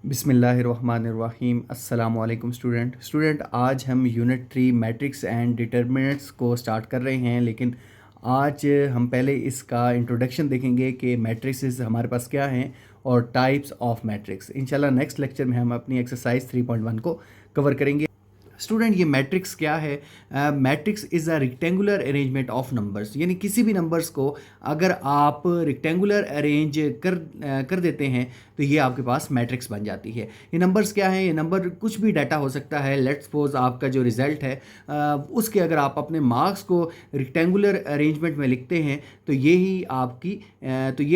बिस्मिल्लाहिर्रहमानिर्रहीम। अस्सलाम वालेकुम स्टूडेंट। आज हम यूनिट 3 मैट्रिक्स एंड डिटर्मिनेंट्स को स्टार्ट कर रहे हैं, लेकिन आज हम पहले इसका इंट्रोडक्शन देखेंगे कि मैट्रिक्स हमारे पास क्या हैं और टाइप्स ऑफ मैट्रिक्स। इंशाल्लाह नेक्स्ट लेक्चर में हम अपनी एक्सरसाइज 3.1 को कवर करेंगे। स्टूडेंट, ये मैट्रिक्स क्या है? Matrix is a rectangular arrangement of numbers, यानी किसी भी नंबर्स को अगर आप रेक्टेंगुलर अरेंज कर देते हैं तो ये आपके पास मैट्रिक्स बन जाती है। ये नंबर्स क्या हैं? ये नंबर कुछ भी डाटा हो सकता है। लेट्स सपोज आपका जो रिज़ल्ट है उसके अगर आप अपने मार्क्स को रेक्टेंगुलर अरेंजमेंट में लिखते हैं तो ये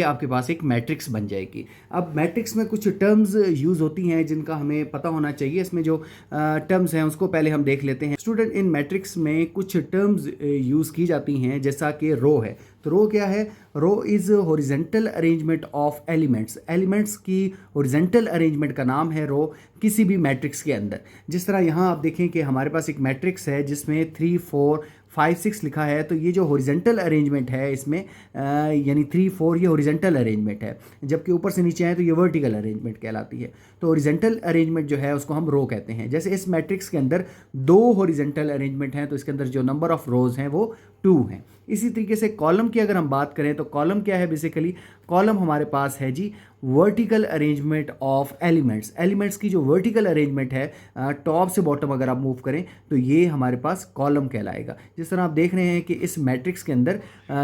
आपके पास एक मैट्रिक्स बन जाएगी। अब मैट्रिक्स में कुछ टर्म्स यूज़ होती हैं जिनका हमें पता होना चाहिए। इसमें जो टर्म्स हैं उसको पहले हम देख लेते हैं। स्टूडेंट, इन मैट्रिक्स में कुछ टर्म्स यूज़ की जाती हैं, जैसा कि रो है। तो रो क्या है? Row is horizontal arrangement of elements की हॉरिजेंटल अरेंजमेंट का नाम है रो, किसी भी मैट्रिक्स के अंदर। जिस तरह यहाँ आप देखें कि हमारे पास एक मैट्रिक्स है जिसमें 3, 4, 5, 6 लिखा है, तो ये जो हॉरिजेंटल अरेंजमेंट है इसमें यानी 3, 4 ये हॉरिजेंटल अरेंजमेंट है, जबकि ऊपर से नीचे आए तो ये वर्टिकल अरेंजमेंट कहलाती है। तो हॉरिजेंटल अरेंजमेंट जो है उसको हम रो कहते हैं। जैसे इस मैट्रिक्स के अंदर 2 हॉरिजेंटल अरेंजमेंट हैं तो इसके अंदर जो नंबर ऑफ रोज हैं वो 2 हैं। इसी तरीके से कॉलम की अगर हम बात करें तो कॉलम क्या है? बेसिकली कॉलम हमारे पास है जी वर्टिकल अरेंजमेंट ऑफ एलिमेंट्स की जो वर्टिकल अरेंजमेंट है, टॉप से बॉटम अगर आप मूव करें तो ये हमारे पास कॉलम कहलाएगा। जिस तरह आप देख रहे हैं कि इस मैट्रिक्स के अंदर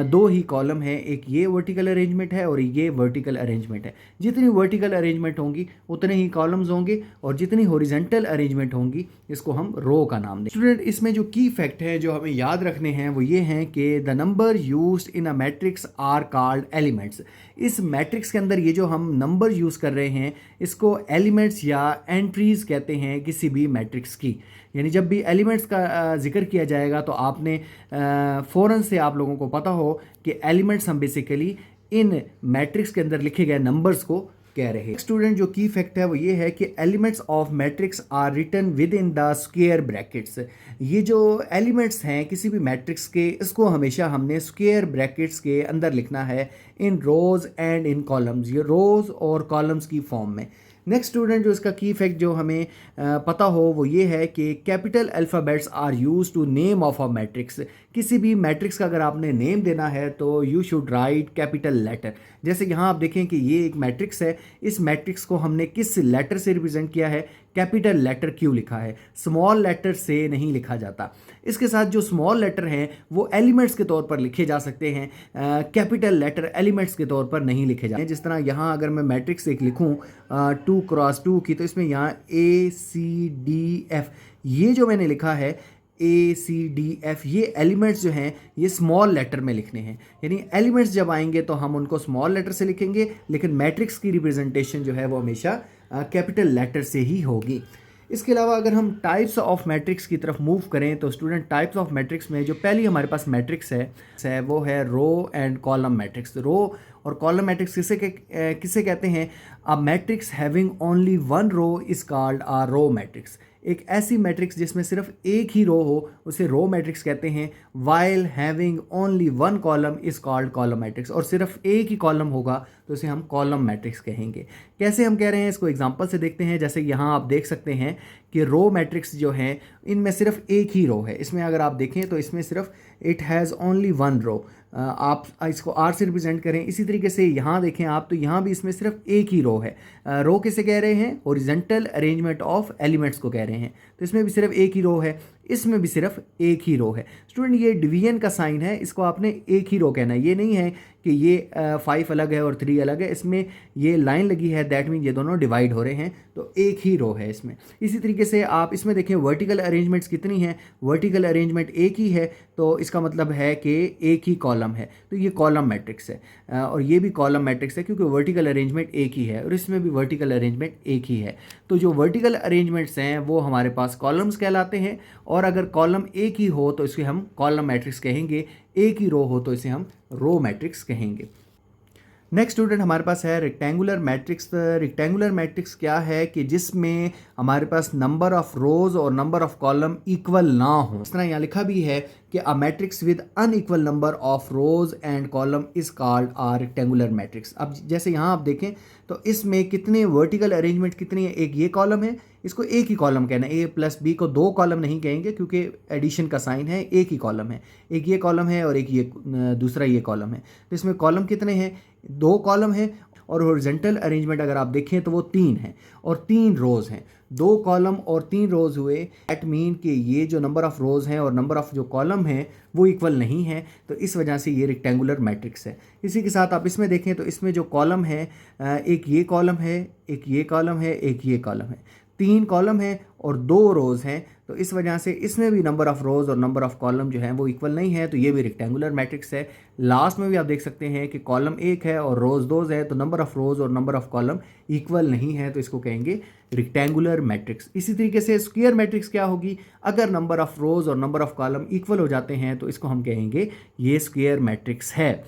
2 ही कॉलम है, एक ये वर्टिकल अरेंजमेंट है और ये वर्टिकल अरेंजमेंट है। जितनी वर्टिकल अरेंजमेंट होंगी उतने ही कॉलम्स होंगे और जितनी हॉरिजेंटल अरेंजमेंट होंगी इसको हम रो का नाम दें। स्टूडेंट, इसमें जो की फैक्ट है जो हमें याद रखने हैं वो ये हैं कि the number used in a matrix are called elements. इस मैट्रिक्स के अंदर ये जो हम नंबर यूज़ कर रहे हैं इसको एलिमेंट्स या एंट्रीज कहते हैं किसी भी मैट्रिक्स की। यानी जब भी एलिमेंट्स का जिक्र किया जाएगा तो आपने फ़ौरन से आप लोगों को पता हो कि एलिमेंट्स हम बेसिकली इन मैट्रिक्स के अंदर लिखे गए नंबर्स को कह रहे हैं। स्टूडेंट, जो की फैक्ट है वो ये है कि elements of matrix are written within the square brackets. ये जो एलिमेंट्स हैं किसी भी मैट्रिक्स के, इसको हमेशा हमने स्क्वायर ब्रैकेट्स के अंदर लिखना है, इन रोज एंड इन कॉलम्स, ये रोज और कॉलम्स की फॉर्म में। नेक्स्ट स्टूडेंट, जो इसका की फैक्ट जो हमें पता हो वो ये है कि capital alphabets are use to name of a matrix. किसी भी मैट्रिक्स का अगर आपने नेम देना है तो you should write capital letter. जैसे यहाँ आप देखें कि ये एक मैट्रिक्स है, इस मैट्रिक्स को हमने किस लेटर से रिप्रेजेंट किया है? कैपिटल लेटर क्यों लिखा है, स्मॉल लेटर से नहीं लिखा जाता। इसके साथ जो स्मॉल लेटर हैं वो एलिमेंट्स के तौर पर लिखे जा सकते हैं, कैपिटल लेटर एलिमेंट्स के तौर पर नहीं लिखे जाते। जिस तरह यहाँ अगर मैं मैट्रिक्स एक लिखूँ 2x2 की, तो इसमें यहाँ ACDF ये जो मैंने लिखा है ACDF, ये एलिमेंट्स जो हैं ये स्मॉल लेटर में लिखने हैं। यानी एलिमेंट्स जब आएंगे तो हम उनको स्मॉल लेटर से लिखेंगे, लेकिन मैट्रिक्स की रिप्रेजेंटेशन जो है वो हमेशा कैपिटल लेटर से ही होगी। इसके अलावा अगर हम टाइप्स ऑफ मैट्रिक्स की तरफ मूव करें तो स्टूडेंट, टाइप्स ऑफ मैट्रिक्स में जो पहली हमारे पास मैट्रिक्स है वो है row and column matrix. Row और कॉलम मैट्रिक्स किसे कहते हैं? A matrix having only one row is called a row matrix. एक ऐसी मैट्रिक्स जिसमें सिर्फ एक ही रो हो उसे रो मैट्रिक्स कहते हैं। While having only one column is called column matrix, और सिर्फ एक ही कॉलम होगा तो इसे हम कॉलम मैट्रिक्स कहेंगे। कैसे हम कह रहे हैं इसको एग्जांपल से देखते हैं। जैसे यहाँ आप देख सकते हैं कि रो मैट्रिक्स जो हैं इनमें सिर्फ एक ही रो है। इसमें अगर आप देखें तो इसमें सिर्फ इट हैज़ ओनली वन रो। आप इसको आर से रिप्रेजेंट करें। इसी तरीके से यहाँ देखें आप तो यहाँ भी इसमें सिर्फ एक ही रो है। रो किसे कह रहे हैं? हॉरिजॉन्टल अरेंजमेंट ऑफ एलिमेंट्स को कह रहे हैं। तो इसमें भी सिर्फ एक ही रो है, इसमें भी सिर्फ एक ही रो है। स्टूडेंट, ये डिवीजन का साइन है, इसको आपने एक ही रो कहना है। ये नहीं है कि ये 5 अलग है और 3 अलग है। इसमें ये लाइन लगी है, दैट मीन ये दोनों डिवाइड हो रहे हैं, तो एक ही रो है इसमें। इसी तरीके से आप इसमें देखें वर्टिकल अरेंजमेंट्स कितनी हैं? वर्टिकल अरेंजमेंट एक ही है, तो इसका मतलब है कि एक ही कॉलम है, तो ये कॉलम मैट्रिक्स है। और ये भी कॉलम मैट्रिक्स है क्योंकि वर्टिकल अरेंजमेंट एक ही है और इसमें भी वर्टिकल अरेंजमेंट एक ही है। तो जो वर्टिकल अरेंजमेंट्स हैं वो हमारे पास कॉलम्स कहलाते हैं, और अगर कॉलम एक ही हो तो इसे हम कॉलम मैट्रिक्स कहेंगे, एक ही रो हो तो इसे हम रो मैट्रिक्स कहेंगे। नेक्स्ट स्टूडेंट हमारे पास है रेक्टेंगुलर मैट्रिक्स। रेक्टेंगुलर मैट्रिक्स क्या है कि जिसमें हमारे पास नंबर ऑफ रोज और नंबर ऑफ कॉलम इक्वल ना हो। इस तरह यहाँ लिखा भी है कि a matrix with unequal number of rose and column is called a rectangular matrix. अब जैसे यहाँ आप देखें तो इसमें कितने वर्टिकल अरेंजमेंट कितनी है, एक ये कॉलम है, इसको एक ही कॉलम कहना है, ए प्लस बी को दो कॉलम नहीं कहेंगे क्योंकि एडिशन का साइन है, एक ही कॉलम है, एक ये कॉलम है और एक ये दूसरा ये कॉलम है। तो इसमें कॉलम कितने हैं, दो कॉलम है, और हॉरिजॉन्टल अरेंजमेंट अगर आप देखें तो वो तीन है और तीन रोज हैं, दो कॉलम और तीन रोज हुए। दैट मीन कि ये जो नंबर ऑफ रोज हैं और नंबर ऑफ जो कॉलम हैं वो इक्वल नहीं है, तो इस वजह से ये रेक्टेंगुलर मैट्रिक्स है। इसी के साथ आप इसमें देखें तो इसमें जो कॉलम है, एक ये कॉलम है, एक ये कॉलम है, एक ये कॉलम है, तीन कॉलम है और दो रोज हैं, तो इस वजह से इसमें भी नंबर ऑफ रोज और नंबर ऑफ कॉलम जो है वो इक्वल नहीं है, तो ये भी रेक्टेंगुलर मैट्रिक्स है। लास्ट में भी आप देख सकते हैं कि कॉलम एक है और रोज दो है, तो नंबर ऑफ रोज और नंबर ऑफ कॉलम इक्वल नहीं है, तो इसको कहेंगे रेक्टेंगुलर मैट्रिक्स। इसी तरीके से स्क्वायर मैट्रिक्स क्या होगी, अगर नंबर ऑफ रोज और नंबर ऑफ कॉलम इक्वल हो जाते हैं तो इसको हम कहेंगे ये स्क्वायर मैट्रिक्स है।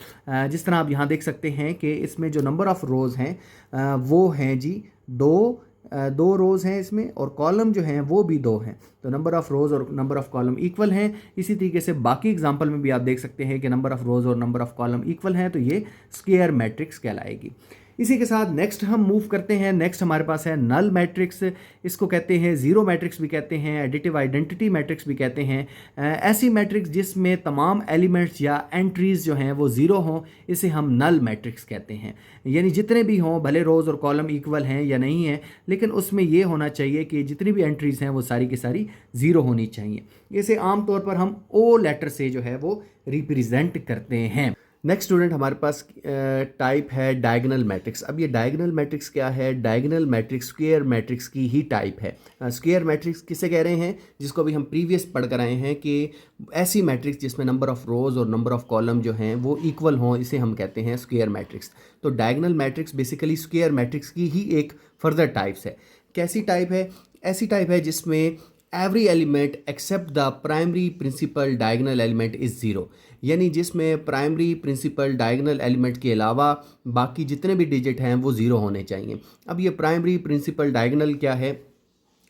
जिस तरह आप यहाँ देख सकते हैं कि इसमें जो नंबर ऑफ रोज हैं वो हैं जी दो रोज़ हैं इसमें, और कॉलम जो हैं वो भी दो हैं, तो नंबर ऑफ रोज़ और नंबर ऑफ कॉलम इक्वल हैं। इसी तरीके से बाकी एग्जांपल में भी आप देख सकते हैं कि नंबर ऑफ रोज़ और नंबर ऑफ कॉलम इक्वल हैं, तो ये स्क्वायर मैट्रिक्स कहलाएगी। इसी के साथ नेक्स्ट हम मूव करते हैं। नेक्स्ट हमारे पास है नल मैट्रिक्स। इसको कहते हैं ज़ीरो मैट्रिक्स भी कहते हैं, एडिटिव आइडेंटिटी मैट्रिक्स भी कहते हैं। ऐसी मैट्रिक्स जिसमें तमाम एलिमेंट्स या एंट्रीज़ जो हैं वो ज़ीरो हों, इसे हम नल मैट्रिक्स कहते हैं। यानी जितने भी हों, भले रोज़ और कॉलम इक्वल हैं या नहीं हैं, लेकिन उसमें ये होना चाहिए कि जितनी भी एंट्रीज़ हैं वो सारी की सारी ज़ीरो होनी चाहिए। इसे आमतौर पर हम ओ लेटर से जो है वो रिप्रेजेंट करते हैं। नेक्स्ट स्टूडेंट हमारे पास टाइप है डायगोनल मैट्रिक्स। अब ये डायगोनल मैट्रिक्स क्या है, डायगोनल मैट्रिक्स स्क्वायर मैट्रिक्स की ही टाइप है। स्क्वायर मैट्रिक्स किसे कह रहे हैं, जिसको भी हम प्रीवियस पढ़ कर आए हैं कि ऐसी मैट्रिक्स जिसमें नंबर ऑफ रोज और नंबर ऑफ कॉलम जो हैं वो इक्वल हों, इसे हम कहते हैं स्क्वायर मैट्रिक्स। तो diagonal matrix basically square matrix की ही एक फर्दर टाइप्स है। कैसी टाइप है, ऐसी टाइप है जिसमें every element except the primary principal diagonal element is zero, यानी जिसमें प्राइमरी प्रिंसिपल डायगोनल एलिमेंट के अलावा बाकी जितने भी डिजिट हैं वो ज़ीरो होने चाहिए। अब ये प्राइमरी प्रिंसिपल डायगोनल क्या है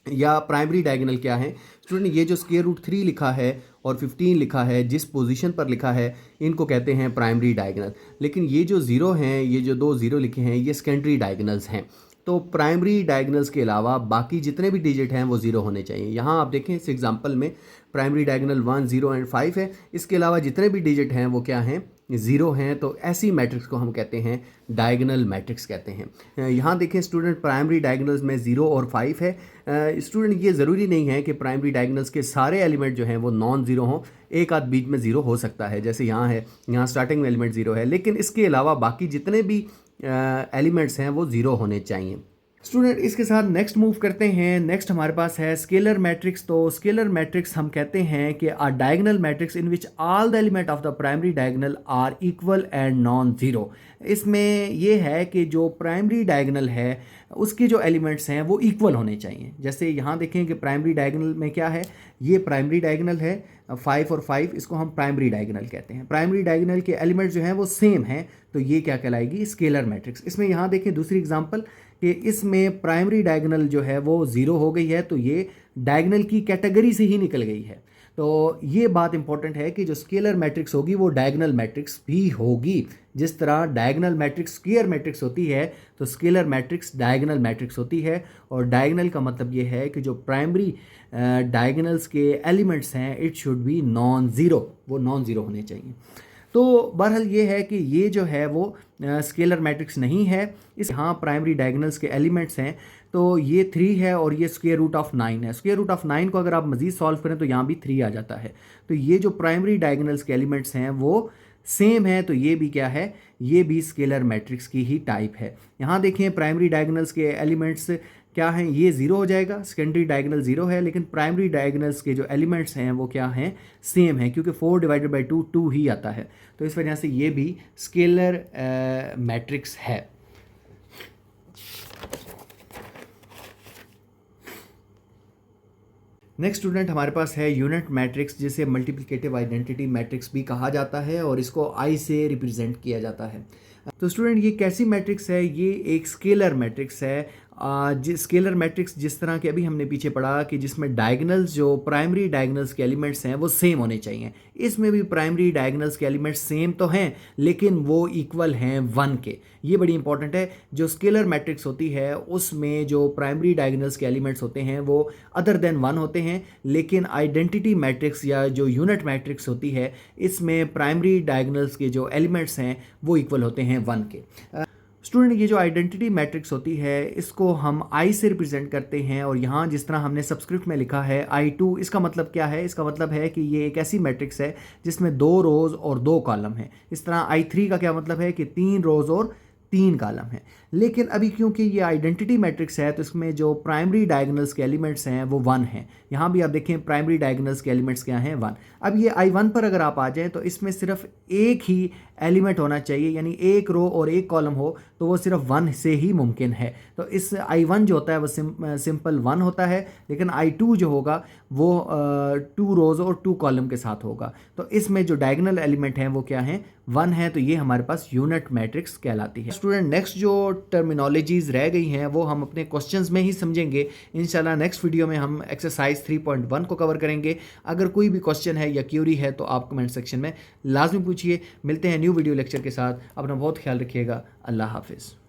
या प्राइमरी डायगोनल क्या है स्टूडेंट, ये जो स्क्वायर रूट 3 लिखा है और 15 लिखा है, जिस पोजीशन पर लिखा है, इनको कहते हैं प्राइमरी डायगोनल। लेकिन ये जो ज़ीरो हैं, ये जो दो ज़ीरो लिखे हैं, ये सेकेंडरी डायगोनल्स हैं। तो प्राइमरी डायगोनल्स के अलावा बाकी जितने भी डिजिट हैं वो ज़ीरो होने चाहिए। यहाँ आप देखें इस एग्जांपल में प्राइमरी डायगोनल 1, 0 एंड 5 है, इसके अलावा जितने भी डिजिट हैं वो क्या हैं, ज़ीरो हैं। तो ऐसी मैट्रिक्स को हम कहते हैं डायगोनल मैट्रिक्स कहते हैं। यहाँ देखें स्टूडेंट, प्राइमरी डायगोनल्स में 0 और 5 है। स्टूडेंट ये ज़रूरी नहीं है कि प्राइमरी डायगोनल्स के सारे एलिमेंट जो हैं वो नॉन ज़ीरो हों, एक आध बीच में ज़ीरो हो सकता है, जैसे यहाँ है, यहाँ स्टार्टिंग में एलिमेंट ज़ीरो है, लेकिन इसके अलावा बाकी जितने भी एलिमेंट्स हैं वो ज़ीरो होने चाहिए। स्टूडेंट इसके साथ नेक्स्ट मूव करते हैं। नेक्स्ट हमारे पास है स्केलर मैट्रिक्स। तो स्केलर मैट्रिक्स हम कहते हैं कि a diagonal matrix in which all the element of the primary diagonal are equal and non zero. इसमें यह है कि जो प्राइमरी डायगोनल है उसके जो एलिमेंट्स हैं वो इक्वल होने चाहिए। जैसे यहाँ देखें कि प्राइमरी डायगोनल में क्या है, ये प्राइमरी डायगोनल है 5 और 5, इसको हम प्राइमरी डायगोनल कहते हैं। प्राइमरी डायगोनल के एलिमेंट्स जो हैं वो सेम हैं, तो ये क्या कहलाएगी, स्केलर मैट्रिक्स। इसमें यहाँ देखें दूसरी एग्जांपल कि इसमें प्राइमरी डायगोनल जो है वो ज़ीरो हो गई है, तो ये डायगोनल की कैटेगरी से ही निकल गई है। तो ये बात इंपॉर्टेंट है कि जो स्केलर मैट्रिक्स होगी वो डायगोनल मैट्रिक्स भी होगी। जिस तरह डायगोनल मैट्रिक्स स्क्वायर मैट्रिक्स होती है, तो स्केलर मैट्रिक्स डायगोनल मैट्रिक्स होती है। और डायगोनल का मतलब ये है कि जो प्राइमरी डायगोनल्स के एलिमेंट्स हैं it should be non zero, वो नॉन ज़ीरो होने चाहिए। तो बहरहाल ये है कि ये जो है वो स्केलर मैट्रिक्स नहीं है। इस यहाँ प्राइमरी डायगोनल्स के एलिमेंट्स हैं, तो ये 3 है और ये स्क्वायर रूट ऑफ 9 है। स्क्वायर रूट ऑफ 9 को अगर आप मज़ीद सॉल्व करें तो यहाँ भी 3 आ जाता है। तो ये जो प्राइमरी डायगोनल्स के एलिमेंट्स हैं वो सेम है, तो ये भी क्या है, ये भी स्केलर मैट्रिक्स की ही टाइप है। यहाँ देखें प्राइमरी डायगोनल्स के एलिमेंट्स क्या हैं, ये ज़ीरो हो जाएगा, सेकेंडरी डायगोनल ज़ीरो है, लेकिन प्राइमरी डायगोनल्स के जो एलिमेंट्स हैं वो क्या हैं, सेम है, क्योंकि 4 डिवाइडेड बाई 2 2 ही आता है। तो इस वजह से ये भी स्केलर मैट्रिक्स है। नेक्स्ट स्टूडेंट हमारे पास है यूनिट मैट्रिक्स, जिसे मल्टीप्लिकेटिव आइडेंटिटी मैट्रिक्स भी कहा जाता है और इसको आई से रिप्रेजेंट किया जाता है। तो स्टूडेंट ये कैसी मैट्रिक्स है? ये एक स्केलर मैट्रिक्स है। स्केलर मैट्रिक्स जिस तरह के अभी हमने पीछे पढ़ा कि जिसमें डायगोनल्स, जो प्राइमरी डायगोनल्स के एलिमेंट्स हैं वो सेम होने चाहिए। इसमें भी प्राइमरी डायगोनल्स के एलिमेंट्स सेम तो हैं लेकिन वो इक्वल हैं 1 के। ये बड़ी इंपॉर्टेंट है। जो स्केलर मैट्रिक्स होती है उसमें जो प्राइमरी डायगोनल्स के एलिमेंट्स होते हैं वो अदर देन 1 होते हैं, लेकिन आइडेंटिटी मैट्रिक्स या जो यूनिट मैट्रिक्स होती है इसमें प्राइमरी डायगोनल्स के जो एलिमेंट्स हैं वो इक्वल होते हैं 1 के। स्टूडेंट ये जो आइडेंटिटी मैट्रिक्स होती है इसको हम आई से रिप्रेजेंट करते हैं, और यहाँ जिस तरह हमने सबस्क्रिप्ट में लिखा है I2, इसका मतलब क्या है? इसका मतलब है कि ये एक ऐसी मैट्रिक्स है जिसमें 2 रोज़ और 2 कॉलम हैं। इस तरह I3 का क्या मतलब है कि 3 रोज़ और 3 कॉलम है। लेकिन अभी क्योंकि ये आइडेंटिटी मैट्रिक्स है तो इसमें जो प्राइमरी डायगोनल्स के एलिमेंट्स हैं वो 1 हैं। यहाँ भी आप देखें प्राइमरी डायगोनल्स के एलिमेंट्स क्या हैं? 1। अब ये I1 पर अगर आप आ जाएं तो इसमें सिर्फ एक ही एलिमेंट होना चाहिए, यानी एक रो और एक कॉलम हो तो वो सिर्फ 1 से ही मुमकिन है। तो इस I1 जो होता है वो सिंपल 1 होता है, लेकिन I2 जो होगा वो 2 रोज़ और 2 कॉलम के साथ होगा। तो इसमें जो डायगोनल एलिमेंट हैं वो क्या हैं? 1 है। तो ये हमारे पास यूनिट मैट्रिक्स कहलाती है। स्टूडेंट नेक्स्ट जो टर्मिनोलॉजीज़ रह गई हैं वो हम अपने क्वेश्चंस में ही समझेंगे। इंशाल्लाह नेक्स्ट वीडियो में हम एक्सरसाइज 3.1 को कवर करेंगे। अगर कोई भी क्वेश्चन है या क्यूरी है तो आप कमेंट सेक्शन में लाजमी पूछिए। मिलते हैं न्यू वीडियो लेक्चर के साथ। अपना बहुत ख्याल रखिएगा। अल्लाह हाफिज़।